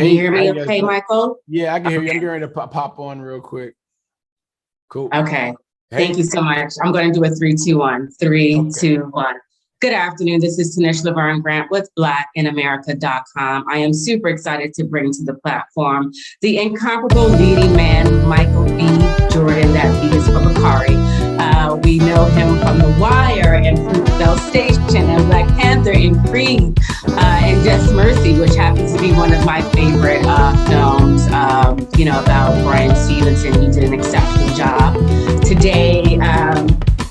Can you hear How me you guys okay, doing? Michael? Yeah, I can hear you. I'm Okay. getting ready to pop on real quick. Cool. Okay. Thank Hey. you so much. I'm going to do a 3, 2, 1. Three, Okay. two, one. Good afternoon. This is Tanish Laverne Grant with BlackInAmerica.com. I am super excited to bring to the platform the incomparable leading man, Michael B. Jordan. That B is for Bakari. We know him from The Wire and Fruitvale Station and Black Panther and Creed and Just Mercy, which happens to be one of my favorite films, about Brian Stevenson. He did an exceptional job. Today,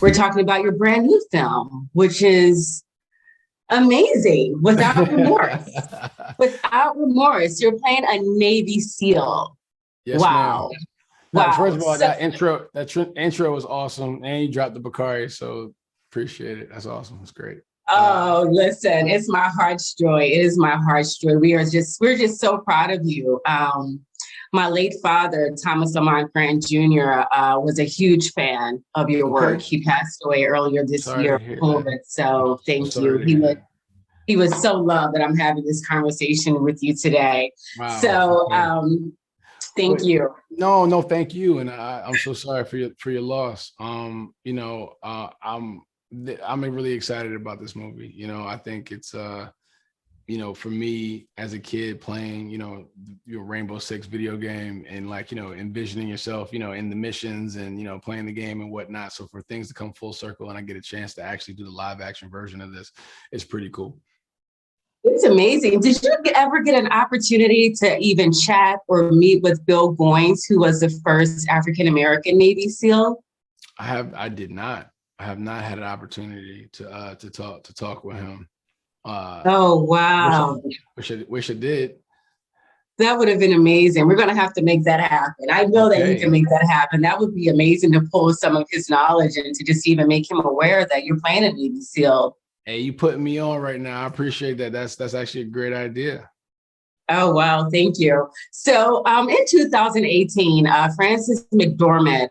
we're talking about your brand new film, which is amazing, Without Remorse. Without Remorse, you're playing a Navy SEAL. Yes, ma'am. Wow. Wow. First of all, that intro was awesome, and you dropped the Bakari, so appreciate it. That's awesome. It's great. Oh, listen, it's my heart's joy. It is my heart's joy. We're just so proud of you. My late father, Thomas Lamont Grant Jr., was a huge fan of your work. Okay. He passed away earlier this Sorry year to of hear that. COVID. So So thank you. sorry to hear that. He was so loved that I'm having this conversation with you today. Wow. So Okay. thank But you. no, thank you, and I'm so sorry for your loss. I'm really excited about this movie. I think it's for me as a kid playing, your Rainbow Six video game and envisioning yourself, in the missions and, playing the game and whatnot. So for things to come full circle and I get a chance to actually do the live action version of this, it's pretty cool. It's amazing. Did you ever get an opportunity to even chat or meet with Bill Goines, who was the first African-American Navy SEAL? I did not. I have not had an opportunity to talk with him. Oh, Wish wow. I did. That would have been amazing. We're going to have to make that happen. I know that you can Okay. make that happen. That would be amazing to pull some of his knowledge and to just even make him aware that you're playing a Navy SEAL. Hey, you putting me on right now. I appreciate that. That's actually a great idea. Oh, wow. Thank you. So in 2018, Frances McDormand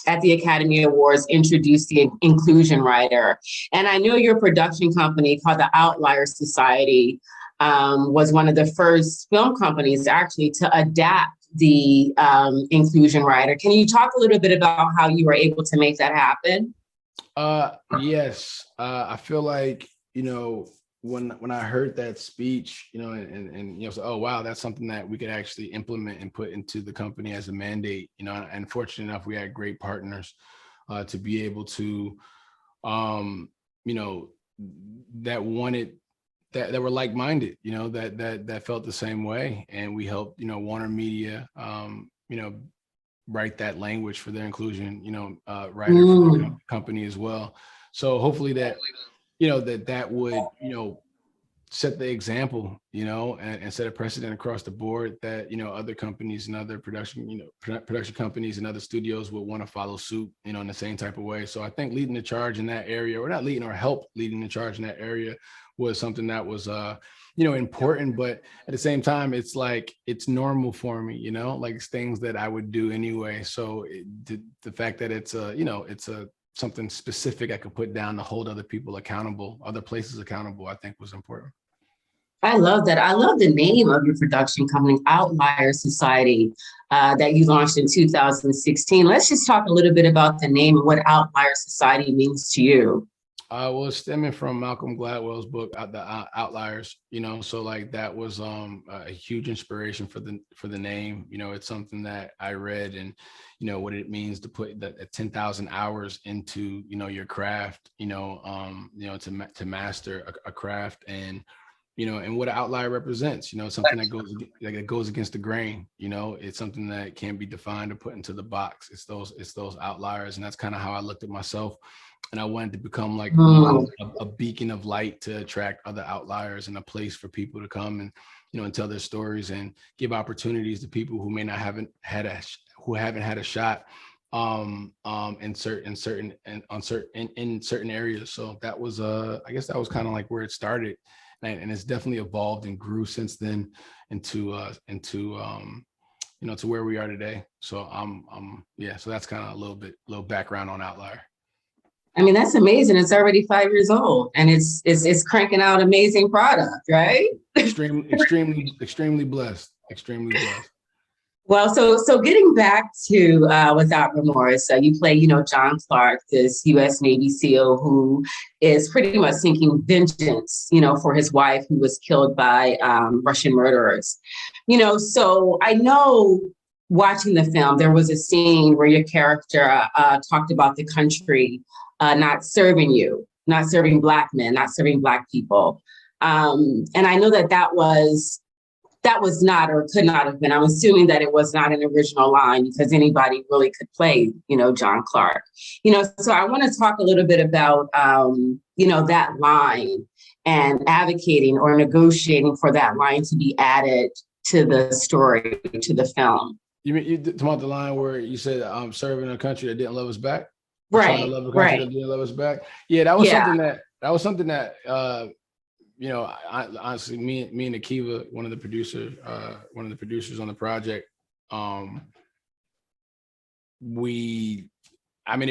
at the Academy Awards introduced the Inclusion Rider. And I know your production company called the Outlier Society was one of the first film companies actually to adapt the Inclusion Rider. Can you talk a little bit about how you were able to make that happen? Yes. I feel like, when I heard that speech, and so, oh wow, that's something that we could actually implement and put into the company as a mandate, and fortunate enough, we had great partners to be able to, you know, that wanted that were like-minded, that felt the same way, and we helped, Warner Media, write that language for their inclusion, writer for the company as well. So hopefully that, that would, set the example, and set a precedent across the board that, other companies and other production, production companies and other studios would want to follow suit, in the same type of way. So I think leading the charge in that area, or not leading, or help leading the charge in that area, was something that was, important. But at the same time, it's like, it's normal for me, like it's things that I would do anyway. So the fact that it's something specific I could put down to hold other people accountable, other places accountable, I think was important. I love that. I love the name of your production company, Outlier Society, that you launched in 2016. Let's just talk a little bit about the name and what Outlier Society means to you. Well, it's stemming from Malcolm Gladwell's book, The Outliers. So like that was a huge inspiration for the name. It's something that I read, and what it means to put that 10,000 hours into your craft. To master a craft, and and what an outlier represents. Something that goes against the grain. It's something that can't be defined or put into the box. It's those outliers, and that's kind of how I looked at myself. And I wanted to become like a beacon of light to attract other outliers, and a place for people to come and and tell their stories and give opportunities to people who may not haven't had a shot in certain areas. So that was I guess that was kind of like where it started, and it's definitely evolved and grew since then into to where we are today. So yeah, so that's kind of a little background on Outlier. I mean, that's amazing. It's already 5 years old and it's cranking out amazing product, right? Extremely blessed. Extremely blessed. Well, so getting back to Without Remorse, you play, John Clark, this U.S. Navy SEAL who is pretty much seeking vengeance, for his wife who was killed by Russian murderers. So I know watching the film, there was a scene where your character talked about the country not serving you, not serving Black men, not serving Black people. And I know that was not or could not have been. I'm assuming that it was not an original line because anybody really could play, John Clark. So I want to talk a little bit about, that line and advocating or negotiating for that line to be added to the story, to the film. You mean you talking about the line where you said, serving a country that didn't love us back? Right. Trying to love a country that didn't love us back. Yeah, that was something that honestly, me and Akiva, one of the producers on the project, it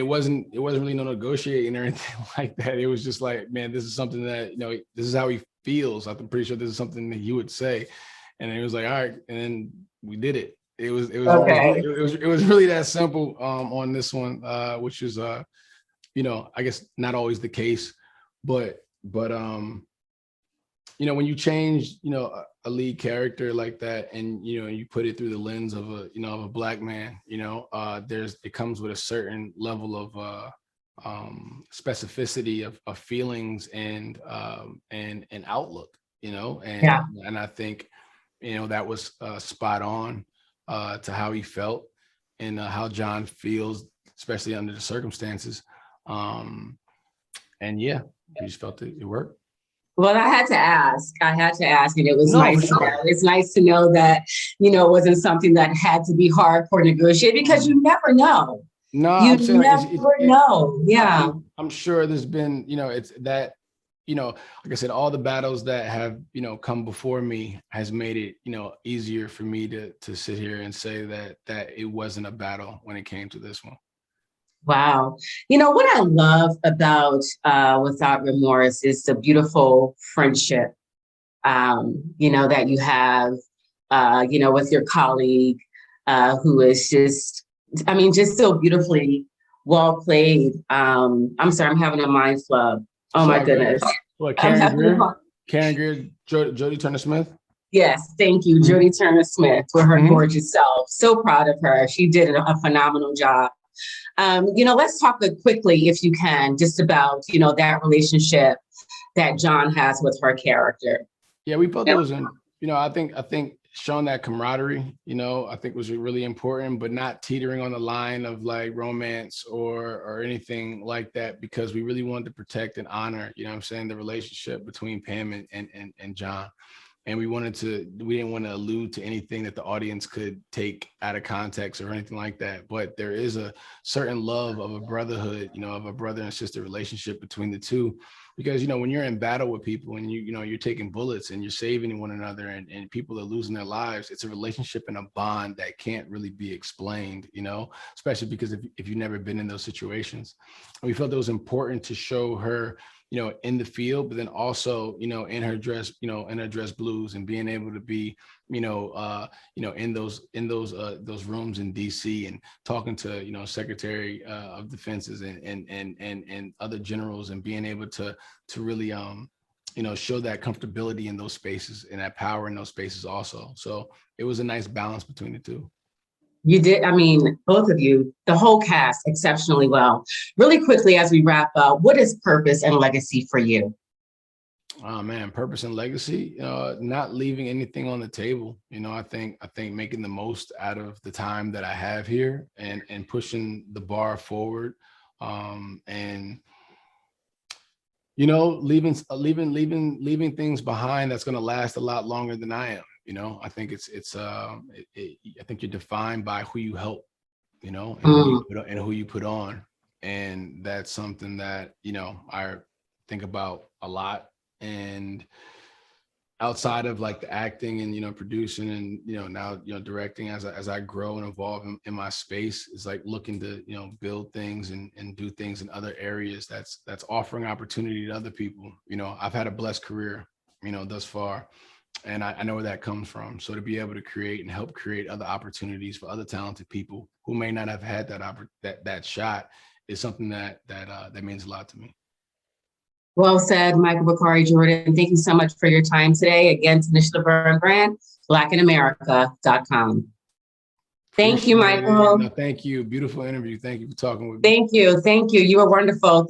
wasn't really no negotiating or anything like that. It was just like, man, this is something that, this is how he feels. I'm pretty sure this is something that he would say. And it was like, all right. And then we did it. It was really that simple on this one, which is, I guess not always the case, but when you change, a lead character like that, and you put it through the lens of a Black man, it comes with a certain level of specificity of feelings and outlook, and I think that was spot on to how he felt and how John feels, especially under the circumstances. And yeah, he just felt it worked. Well, I had to ask, and it was nice. Sure. It's nice to know that, it wasn't something that had to be hardcore negotiated because you never know. No, you never know. Yeah. I'm sure there's been, it's that, like I said, all the battles that have, come before me has made it, easier for me to sit here and say that it wasn't a battle when it came to this one. Wow. What I love about Without Remorse is the beautiful friendship, that you have, with your colleague, who is just so beautifully well played. I'm sorry, I'm having a mind flub. Oh my goodness. What, Karen Greer, Jodie Turner-Smith? Yes, thank you. Mm-hmm. Jodie Turner-Smith for her gorgeous self. So proud of her. She did a phenomenal job. Let's talk quickly, if you can, just about, that relationship that John has with her character. Yeah, we both those in, I think showing that camaraderie, I think was really important, but not teetering on the line of like romance or anything like that, because we really wanted to protect and honor, the relationship between Pam and John. And we didn't want to allude to anything that the audience could take out of context or anything like that. But there is a certain love of a brotherhood, of a brother and sister relationship between the two. Because, when you're in battle with people and you're taking bullets and you're saving one another and people are losing their lives, it's a relationship and a bond that can't really be explained, especially because if you've never been in those situations. And we felt it was important to show her, in the field, but then also, in her dress, in her dress blues, and being able to be, in those rooms in DC and talking to, Secretary of Defenses and other generals, and being able to really, show that comfortability in those spaces and that power in those spaces also. So it was a nice balance between the two. You did. Both of you, the whole cast, exceptionally well. Really quickly, as we wrap up, what is purpose and legacy for you? Oh man, purpose and legacy, not leaving anything on the table. I think making the most out of the time that I have here and pushing the bar forward, and leaving things behind that's going to last a lot longer than I am. I think I think you're defined by who you help, and who you put on. And that's something that, I think about a lot. And outside of like the acting and, you know, producing and, you know, now, you know, directing as I grow and evolve in my space, is like looking to, you know, build things and do things in other areas that's offering opportunity to other people. You know, I've had a blessed career, you know, thus far, and I know where that comes from. So to be able to create and help create other opportunities for other talented people who may not have had that shot is something that means a lot to me. Well said, Michael Bakari Jordan. Thank you so much for your time today. Again, Tanisha Laverne Grant, blackinamerica.com. Thank you, Appreciate it. Michael. No, thank you. Beautiful interview. Thank you for talking with me. Thank you. Thank you. You were wonderful.